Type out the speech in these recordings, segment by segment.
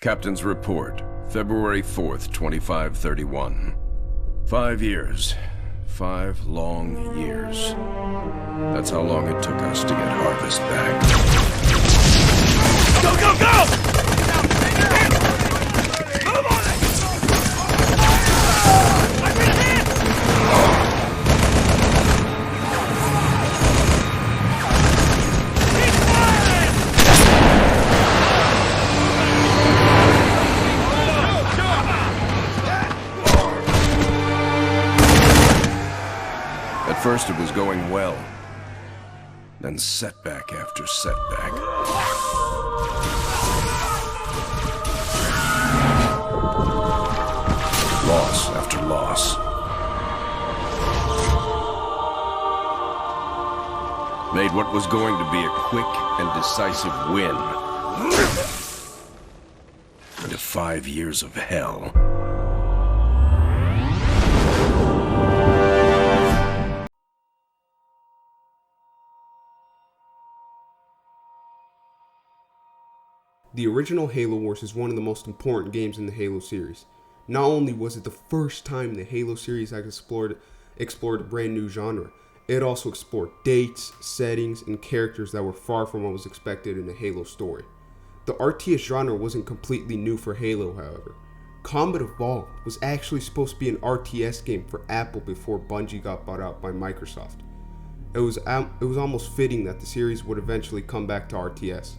Captain's report, February 4th, 2531. 5 years. 5 long years. That's how long it took us to get Harvest back. Go, go, go! Move on it! I'm in here! Keep firing! At first it was going well. Then setback after setback. Loss after loss. Made what was going to be a quick and decisive win into 5 years of hell. The original Halo Wars is one of the most important games in the Halo series. Not only was it the first time the Halo series has explored a brand new genre, it also explored dates, settings, and characters that were far from what was expected in the Halo story. The RTS genre wasn't completely new for Halo, however. Combat Evolved was actually supposed to be an RTS game for Apple before Bungie got bought out by Microsoft. It was almost fitting that the series would eventually come back to RTS.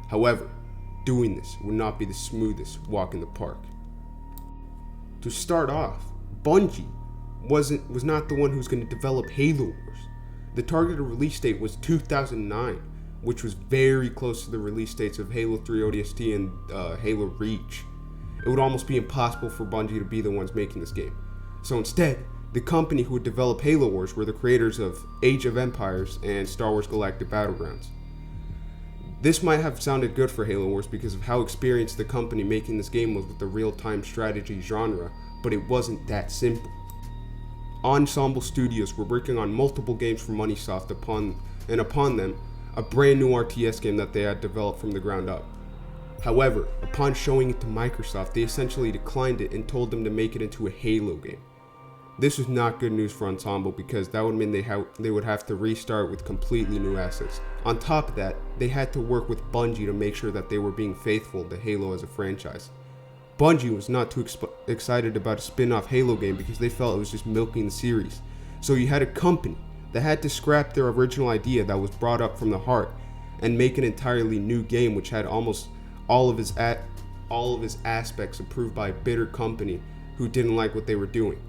However, doing this would not be the smoothest walk in the park. To start off, Bungie was not the one who was going to develop Halo Wars. The targeted release date was 2009, which was very close to the release dates of Halo 3 ODST and Halo Reach. It would almost be impossible for Bungie to be the ones making this game. So instead, the company who would develop Halo Wars were the creators of Age of Empires and Star Wars Galactic Battlegrounds. This might have sounded good for Halo Wars because of how experienced the company making this game was with the real-time strategy genre, but it wasn't that simple. Ensemble Studios were working on multiple games for Moneysoft upon them, a brand new RTS game that they had developed from the ground up. However, upon showing it to Microsoft, they essentially declined it and told them to make it into a Halo game. This was not good news for Ensemble because that would mean they would have to restart with completely new assets. On top of that, they had to work with Bungie to make sure that they were being faithful to Halo as a franchise. Bungie was not too excited about a spin-off Halo game because they felt it was just milking the series. So you had a company that had to scrap their original idea that was brought up from the heart and make an entirely new game which had almost all of its aspects approved by a bitter company who didn't like what they were doing.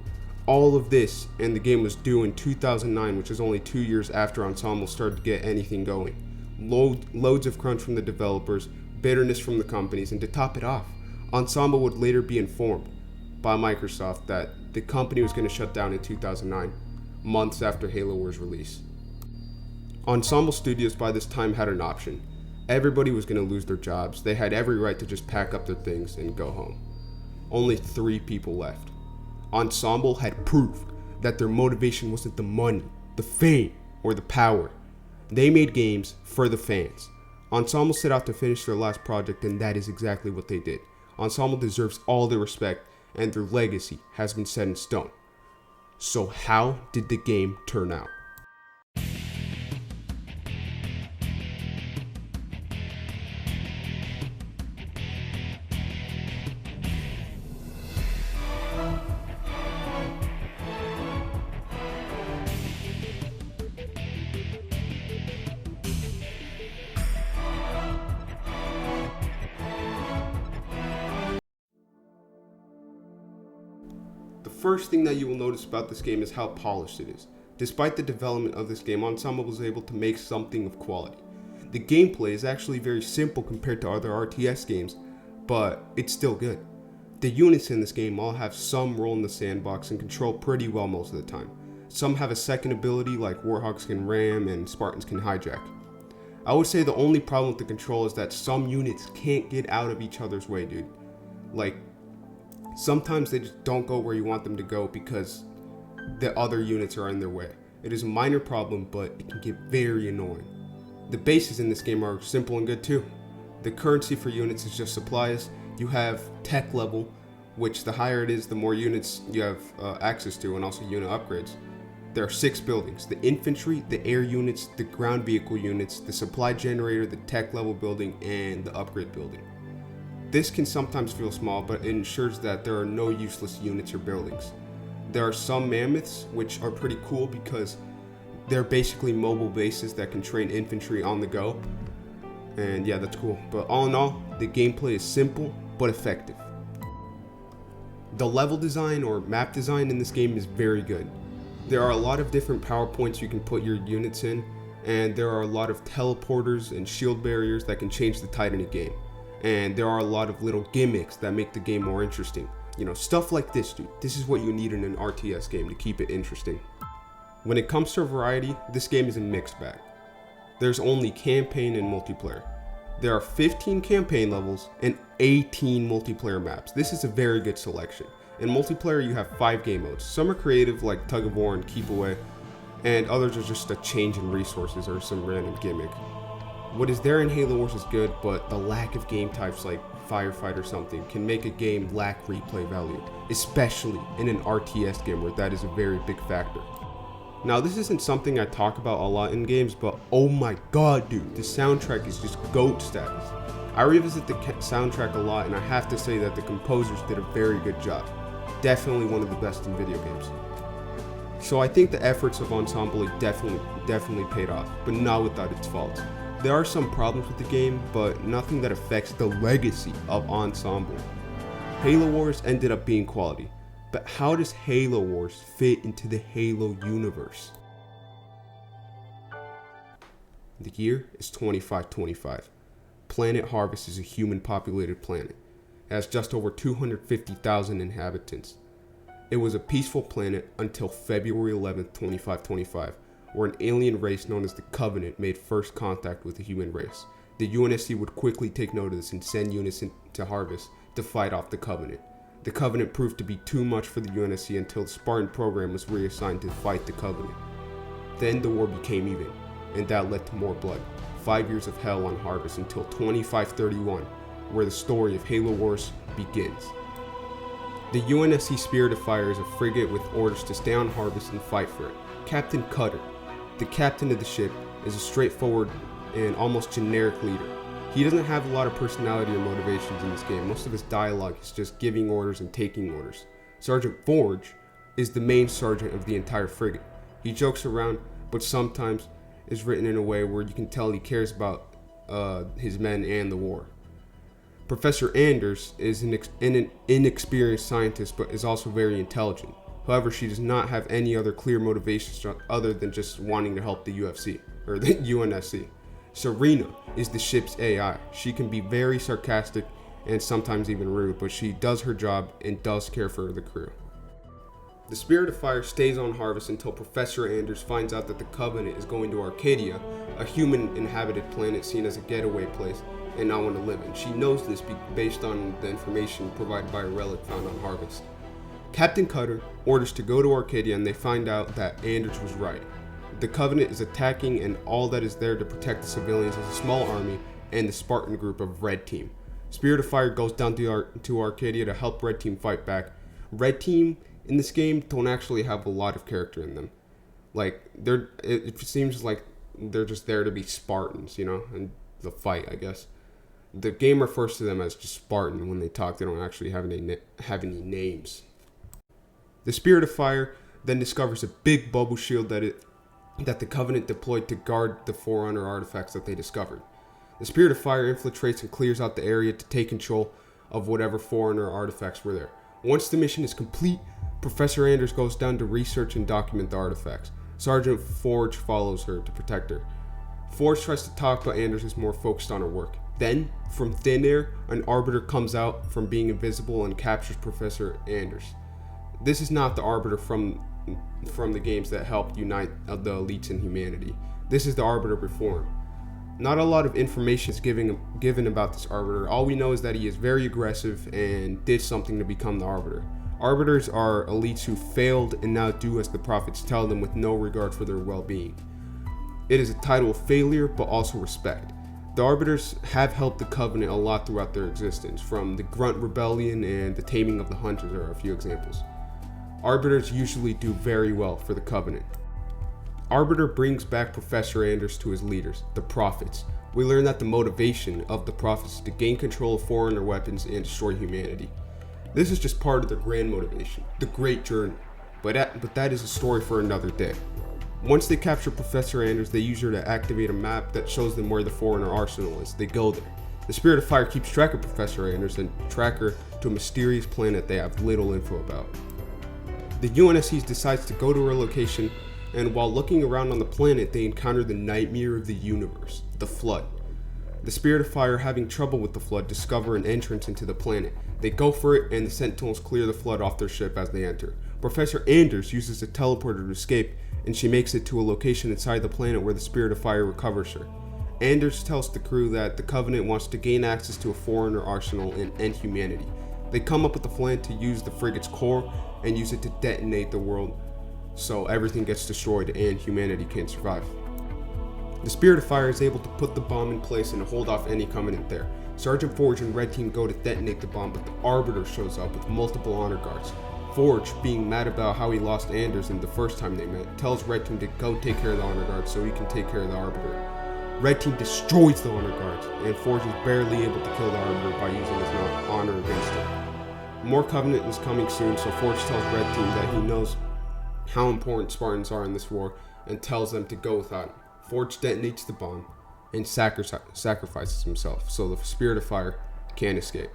All of this, and the game was due in 2009, which is only 2 years after Ensemble started to get anything going. Loads of crunch from the developers, bitterness from the companies, and to top it off, Ensemble would later be informed by Microsoft that the company was going to shut down in 2009, months after Halo Wars release. Ensemble Studios by this time had an option. Everybody was going to lose their jobs. They had every right to just pack up their things and go home. Only 3 people left. Ensemble had proof that their motivation wasn't the money, the fame, or the power. They made games for the fans. Ensemble set out to finish their last project, and that is exactly what they did. Ensemble deserves all their respect, and their legacy has been set in stone. So how did the game turn out? The first thing that you will notice about this game is how polished it is. Despite the development of this game, Ensemble was able to make something of quality. The gameplay is actually very simple compared to other RTS games, but it's still good. The units in this game all have some role in the sandbox and control pretty well most of the time. Some have a second ability like Warhawks can ram and Spartans can hijack. I would say the only problem with the control is that some units can't get out of each other's way, dude. Like, sometimes they just don't go where you want them to go because the other units are in their way. It is a minor problem, but it can get very annoying. The bases in this game are simple and good too. The currency for units is just supplies, You have tech level, which the higher it is, the more units you have access to, and also unit upgrades. There are 6 buildings: the infantry, the air units, the ground vehicle units, the supply generator, the tech level building, and the upgrade building. This can sometimes feel small, but it ensures that there are no useless units or buildings. There are some mammoths, which are pretty cool because they're basically mobile bases that can train infantry on the go. And yeah, that's cool. But all in all, the gameplay is simple but effective. The level design or map design in this game is very good. There are a lot of different power points you can put your units in, and there are a lot of teleporters and shield barriers that can change the tide in a game. And there are a lot of little gimmicks that make the game more interesting. You know, stuff like this, dude. This is what you need in an RTS game to keep it interesting. When it comes to variety, this game is a mixed bag. There's only campaign and multiplayer. There are 15 campaign levels and 18 multiplayer maps. This is a very good selection. In multiplayer, you have 5 game modes. Some are creative, like Tug of War and Keep Away, and others are just a change in resources or some random gimmick. What is there in Halo Wars is good, but the lack of game types like Firefight or something can make a game lack replay value, especially in an RTS game where that is a very big factor. Now, this isn't something I talk about a lot in games, but oh my god, dude, the soundtrack is just GOAT status. I revisit the soundtrack a lot, and I have to say that the composers did a very good job. Definitely one of the best in video games. So I think the efforts of Ensemble definitely paid off, but not without its faults. There are some problems with the game, but nothing that affects the legacy of Ensemble. Halo Wars ended up being quality, but how does Halo Wars fit into the Halo universe? The year is 2525. Planet Harvest is a human-populated planet. It has just over 250,000 inhabitants. It was a peaceful planet until February 11th, 2525, where an alien race known as the Covenant made first contact with the human race. The UNSC would quickly take note of this and send units into Harvest to fight off the Covenant. The Covenant proved to be too much for the UNSC until the Spartan program was reassigned to fight the Covenant. Then the war became even, and that led to more blood. 5 years of hell on Harvest until 2531, where the story of Halo Wars begins. The UNSC Spirit of Fire is a frigate with orders to stay on Harvest and fight for it. Captain Cutter, the captain of the ship, is a straightforward and almost generic leader. He doesn't have a lot of personality or motivations in this game. Most of his dialogue is just giving orders and taking orders. Sergeant Forge is the main sergeant of the entire frigate. He jokes around, but sometimes is written in a way where you can tell he cares about his men and the war. Professor Anders is an inexperienced scientist, but is also very intelligent. However, she does not have any other clear motivations other than just wanting to help the UFC, or the UNSC. Serena is the ship's AI. She can be very sarcastic and sometimes even rude, but she does her job and does care for the crew. The Spirit of Fire stays on Harvest until Professor Anders finds out that the Covenant is going to Arcadia, a human-inhabited planet seen as a getaway place and not one to live in. She knows this based on the information provided by a relic found on Harvest. Captain Cutter orders to go to Arcadia, and they find out that Anders was right. The Covenant is attacking, and all that is there to protect the civilians is a small army and the Spartan group of Red Team. Spirit of Fire goes down to Arcadia to help Red Team fight back. Red Team in this game don't actually have a lot of character in them. Like, it seems like they're just there to be Spartans, you know, and the fight, I guess. The game refers to them as just Spartan. When they talk, they don't actually have any names. The Spirit of Fire then discovers a big bubble shield that the Covenant deployed to guard the Forerunner artifacts that they discovered. The Spirit of Fire infiltrates and clears out the area to take control of whatever Forerunner artifacts were there. Once the mission is complete, Professor Anders goes down to research and document the artifacts. Sergeant Forge follows her to protect her. Forge tries to talk, but Anders is more focused on her work. Then, from thin air, an Arbiter comes out from being invisible and captures Professor Anders. This is not the Arbiter from the games that helped unite the elites in humanity. This is the Arbiter before him. Not a lot of information is given about this Arbiter. All we know is that he is very aggressive and did something to become the Arbiter. Arbiters are elites who failed and now do as the prophets tell them with no regard for their well-being. It is a title of failure, but also respect. The Arbiters have helped the Covenant a lot throughout their existence, from the Grunt Rebellion and the Taming of the Hunters are a few examples. Arbiters usually do very well for the Covenant. Arbiter brings back Professor Anders to his leaders, the Prophets. We learn that the motivation of the Prophets is to gain control of foreigner weapons and destroy humanity. This is just part of their grand motivation, the Great Journey, but that is a story for another day. Once they capture Professor Anders, they use her to activate a map that shows them where the foreigner arsenal is. They go there. The Spirit of Fire keeps track of Professor Anders and track her to a mysterious planet they have little info about. The UNSC decides to go to her location, and while looking around on the planet, they encounter the nightmare of the universe, the Flood. The Spirit of Fire, having trouble with the Flood, discover an entrance into the planet. They go for it, and the Sentinels clear the Flood off their ship as they enter. Professor Anders uses a teleporter to escape, and she makes it to a location inside the planet where the Spirit of Fire recovers her. Anders tells the crew that the Covenant wants to gain access to a foreigner arsenal and end humanity. They come up with the plan to use the frigate's core and use it to detonate the world so everything gets destroyed and humanity can't survive. The Spirit of Fire is able to put the bomb in place and hold off any Covenant there. Sergeant Forge and Red Team go to detonate the bomb, but the Arbiter shows up with multiple honor guards. Forge, being mad about how he lost Anders in the first time they met, tells Red Team to go take care of the honor guards so he can take care of the Arbiter. Red Team destroys the honor guards, and Forge is barely able to kill the Arbiter by using his honor against him. More Covenant is coming soon, so Forge tells Red Team that he knows how important Spartans are in this war and tells them to go without him. Forge detonates the bomb and sacrifices himself so the Spirit of Fire can't escape.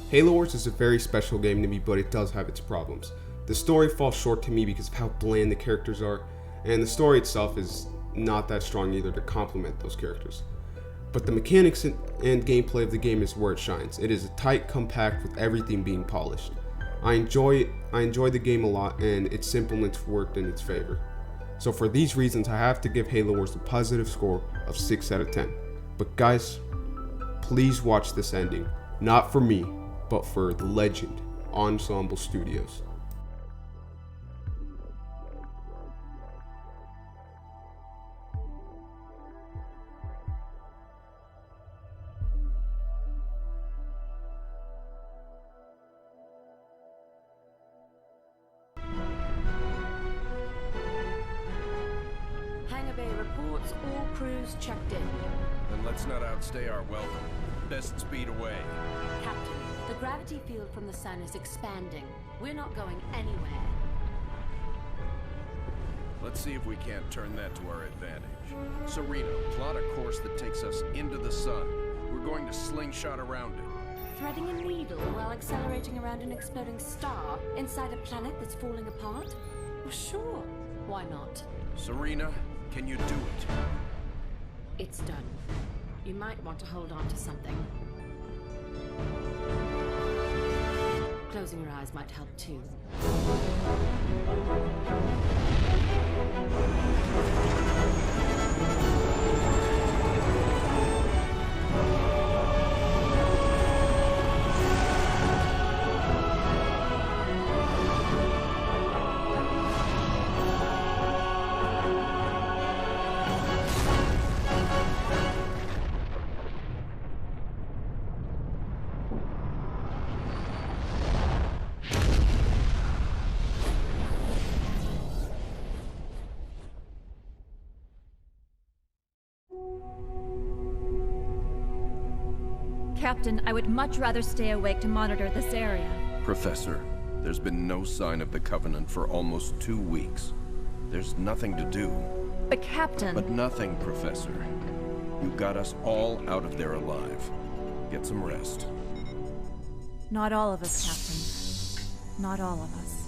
Halo Wars is a very special game to me, but it does have its problems. The story falls short to me because of how bland the characters are, and the story itself is not that strong either to complement those characters. But the mechanics and gameplay of the game is where it shines. It is tight, compact, with everything being polished. I enjoy the game a lot, and its simpleness worked in its favor. So for these reasons, I have to give Halo Wars a positive score of 6 out of 10. But guys, please watch this ending. Not for me, but for the legend, Ensemble Studios. Hangar Bay reports all crews checked in. Then let's not outstay our welcome. Best speed away. Captain, the gravity field from the sun is expanding. We're not going anywhere. Let's see if we can't turn that to our advantage. Serena, plot a course that takes us into the sun. We're going to slingshot around it. Threading a needle while accelerating around an exploding star inside a planet that's falling apart? Well, sure. Why not? Serena, can you do it? It's done. You might want to hold on to something. Closing your eyes might help too. Captain, I would much rather stay awake to monitor this area. Professor, there's been no sign of the Covenant for almost 2 weeks. There's nothing to do. But Captain... But nothing, Professor. You got us all out of there alive. Get some rest. Not all of us, Captain. Not all of us.